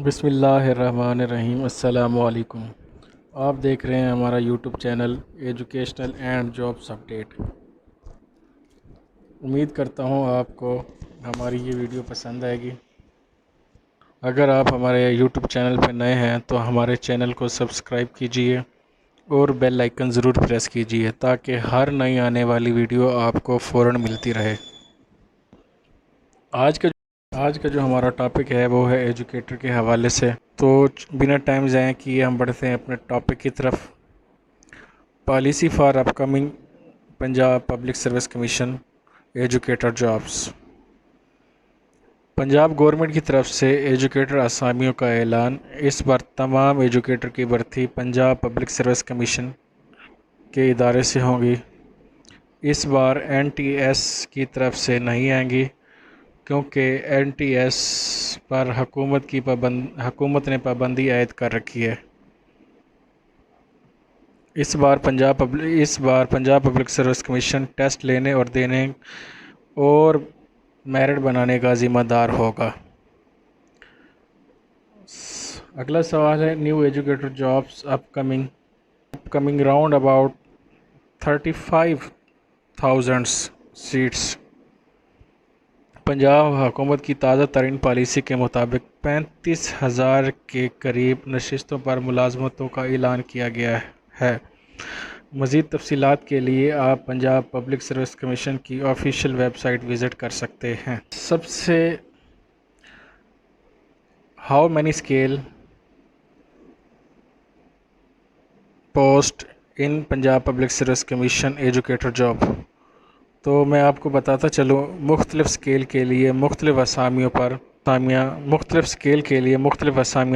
بسم اللہ الرحمن الرحیم۔ السلام علیکم۔ آپ دیکھ رہے ہیں ہمارا YouTube channel educational and jobs update. امید کرتا ہوں آپ کو ہماری یہ ویڈیو پسند آئے گی۔ اگر آپ ہمارے یوٹیوب چینل پہ نئے ہیں تو ہمارے چینل کو سبسکرائب کیجئے اور بیل آئیکن ضرور پریس کیجئے تاکہ ہر نئی آنے والی ویڈیو آپ کو فوراً ملتی رہے۔ آج کا جو ہمارا ٹاپک ہے وہ ہے ایجوکیٹر کے حوالے سے، تو بنا ٹائم ضائع کیے ہم بڑھتے ہیں اپنے ٹاپک کی طرف۔ Policy for up coming Punjab Public Service commission educator jobs. Punjab government کی طرف سے ایجوکیٹر اسامیوں کا اعلان۔ اس بار تمام ایجوکیٹر کی بھرتی پنجاب پبلک سروس کمیشن کے ادارے سے ہوگی۔ اس بار این ٹی ایس کی طرف سے نہیں آئیں گی کیونکہ این ٹی ایس پر حکومت نے پابندی عائد کر رکھی ہے۔ اس بار Punjab Public Service Commission test لینے اور دینے اور میرٹ بنانے کا ذمہ دار ہوگا۔ اگلا سوال ہے new educator jobs upcoming round about 35,000 seats. Punjab حکومت کی تازہ ترین پالیسی کے مطابق 35,000 کے قریب نشستوں پر ملازمتوں کا اعلان کیا گیا ہے۔ مزید تفصیلات کے لیے آپ پنجاب پبلک سروس کمیشن کی آفیشیل ویب سائٹ وزٹ کر سکتے ہیں۔ سب سے how many scale post in Punjab Public Service commission educator job. تو میں آپ کو بتاتا چلوں، مختلف اسکیل کے لیے مختلف اسامیاں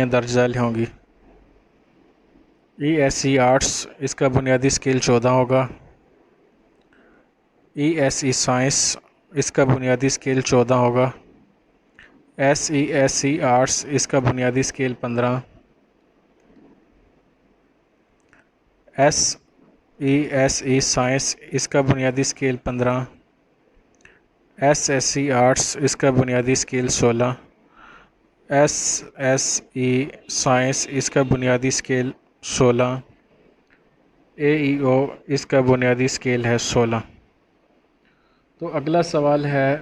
درج ذیل ہوں گی۔ ای ایس سی آرٹس، اس کا بنیادی اسکیل 14 ہوگا۔ ای ایس ای سائنس، اس کا بنیادی اسکیل 14 ہوگا۔ ایس ای آرٹس، اس کا بنیادی اسکیل 15۔ ایس ای سائنس، اس کا بنیادی اسکیل 15۔ ایس ای آرٹس، اس کا بنیادی اسکیل 16۔ ایس ای سائنس، اس کا بنیادی اسکیل 16۔ اے ای او، اس کا بنیادی اسکیل ہے 16۔ تو اگلا سوال ہے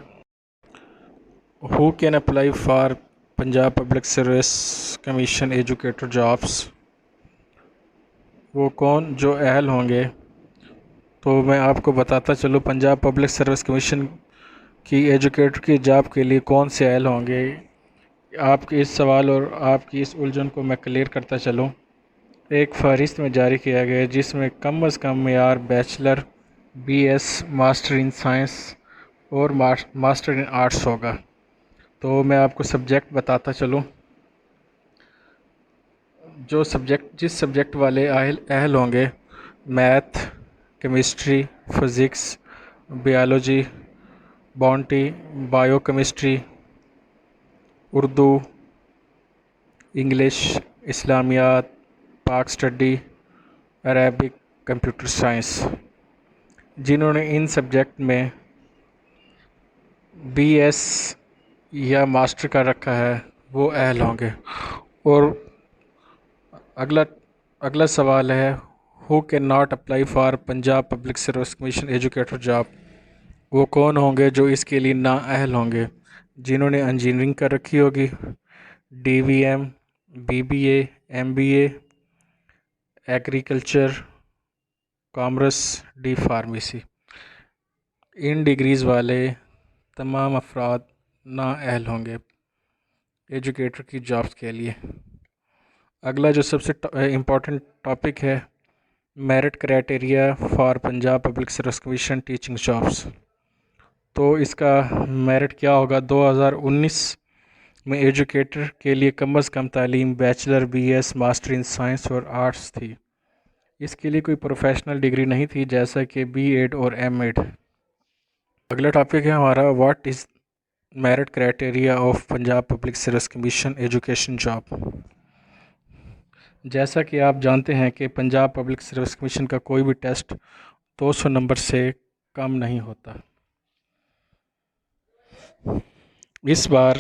who can apply for Punjab Public Service commission educator jobs. وہ کون جو اہل ہوں گے؟ تو میں آپ کو بتاتا چلوں، پنجاب پبلک سروس کمیشن کی ایجوکیٹر کی جاب کے لیے کون سے اہل ہوں گے۔ آپ کے اس سوال اور آپ کی اس الجھن کو میں کلیئر کرتا چلوں۔ ایک فہرست میں جاری کیا گیا جس میں کم از کم معیار bachelor, B S, master in science اور ماسٹر ان آرٹس ہوگا۔ تو میں آپ کو سبجیکٹ بتاتا چلوں، جس سبجیکٹ والے اہل ہوں گے: math, chemistry, physics, biology, botany, biochemistry, Urdu, English, اسلامیات، Pak study, Arabic, computer science. جنہوں نے ان سبجیکٹ میں بی ایس یا ماسٹر کر رکھا ہے وہ اہل ہوں گے۔ اور اگلا سوال ہے who can not apply for Punjab Public Service commission educator job. وہ کون ہوں گے جو اس کے لیے نااہل ہوں گے؟ جنہوں نے انجینئرنگ کر رکھی ہوگی، D V M, B B A, M B A, agriculture, commerce, D pharmacy. ان ڈگریز والے تمام افراد نااہل ہوں گے ایجوکیٹر کی جابس کے لیے۔ اگلا جو سب سے امپورٹنٹ ٹاپک ہے، merit criteria for Punjab Public Service commission teaching jobs. تو اس کا میرٹ کیا ہوگا؟ 2019 میں ایجوکیٹر کے لیے کم از کم تعلیم bachelor, B S, master in science اور آرٹس تھی۔ اس کے لیے کوئی پروفیشنل ڈگری نہیں تھی جیسا کہ بی ایڈ اور ایم ایڈ۔ اگلا ٹاپک ہے ہمارا what is merit criteria of Punjab Public Service commission education job. جیسا کہ آپ جانتے ہیں کہ پنجاب پبلک سروس کمیشن کا کوئی بھی ٹیسٹ 200 نمبر سے کم نہیں ہوتا۔ اس بار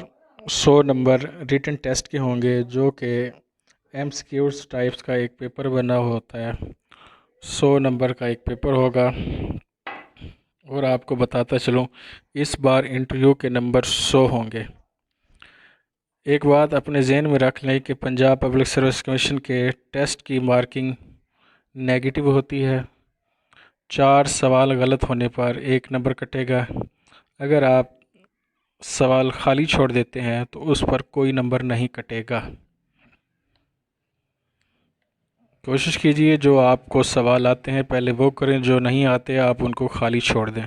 100 نمبر ریٹن ٹیسٹ کے ہوں گے، جو کہ ایم سی کیوز ٹائپس کا ایک پیپر بنا ہوتا ہے۔ 100 نمبر کا ایک پیپر ہوگا، اور آپ کو بتاتا چلوں اس بار انٹرویو کے نمبر 100 ہوں گے۔ ایک بات اپنے ذہن میں رکھ لیں کہ پنجاب پبلک سروس کمیشن کے ٹیسٹ کی مارکنگ نیگیٹو ہوتی ہے۔ 4 سوال غلط ہونے پر 1 نمبر کٹے گا۔ اگر آپ سوال خالی چھوڑ دیتے ہیں تو اس پر کوئی نمبر نہیں کٹے گا۔ کوشش کیجئے جو آپ کو سوال آتے ہیں پہلے وہ کریں، جو نہیں آتے آپ ان کو خالی چھوڑ دیں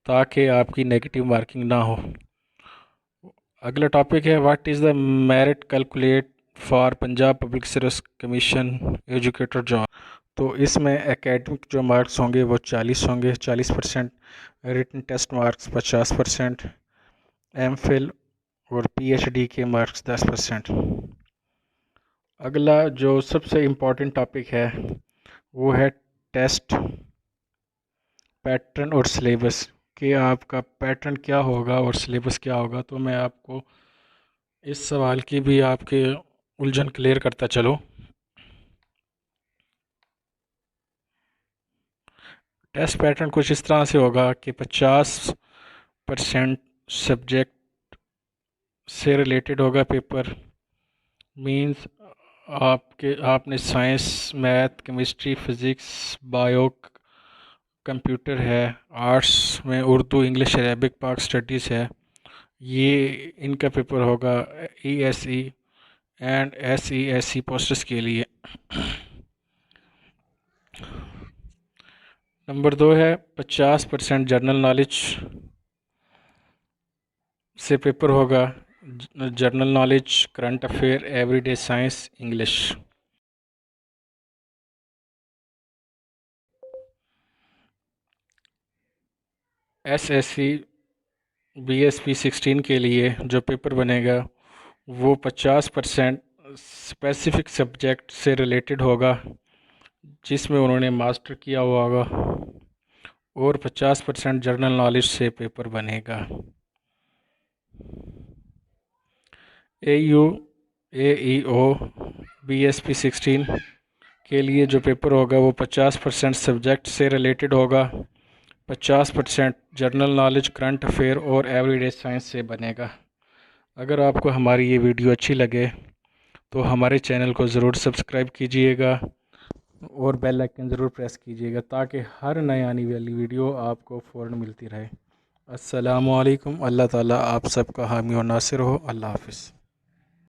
تاکہ آپ کی نیگیٹو مارکنگ نہ ہو۔ اگلا ٹاپک ہے what is the merit calculate for Punjab Public Service commission educator job. تو اس میں اکیڈمک جو مارکس ہوں گے وہ 40 ہوں گے، 40%، written test marks 50%، M phil اور پی ایچ ڈی کے مارکس 10%۔ اگلا جو سب سے امپورٹنٹ ٹاپک ہے وہ ہے ٹیسٹ پیٹرن اور سلیبس، کہ آپ کا پیٹرن کیا ہوگا اور سلیبس کیا ہوگا۔ تو میں آپ کو اس سوال کی بھی آپ کے الجھن کلیئر کرتا چلوں۔ ٹیسٹ پیٹرن کچھ اس طرح سے ہوگا کہ 50% سبجیکٹ سے ریلیٹڈ ہوگا پیپر، مینز آپ نے science, math, chemistry, physics, bio, computer ہے، آرٹس میں Urdu, English, Arabic, Pak studies ہے، یہ ان کا پیپر ہوگا E S E and S E S C posts کے لیے۔ نمبر 2 ہے 50% جنرل نالج سے پیپر ہوگا، general knowledge, current affair, every day science, English. S S C B S P 16 کے لیے جو پیپر بنے گا وہ 50% اسپیسیفک سبجیکٹ سے ریلیٹڈ ہوگا جس میں انہوں نے ماسٹر کیا ہوا ہوگا، اور 50% جنرل نالج سے پیپر بنے گا۔ A U A E O B S P 16 کے لیے جو پیپر ہوگا وہ 50% سبجیکٹ سے ریلیٹڈ ہوگا، 50% جنرل نالج، کرنٹ افیئر اور ایوری ڈے سائنس سے بنے گا۔ اگر آپ کو ہماری یہ ویڈیو اچھی لگے تو ہمارے چینل کو ضرور سبسکرائب کیجئے گا اور بیل آئکن ضرور پریس کیجئے گا تاکہ ہر نئے آنے والی ویڈیو آپ کو فوراً ملتی رہے۔ السلام علیکم۔ اللہ تعالیٰ آپ سب کا حامی و ناصر ہو۔ اللہ حافظ۔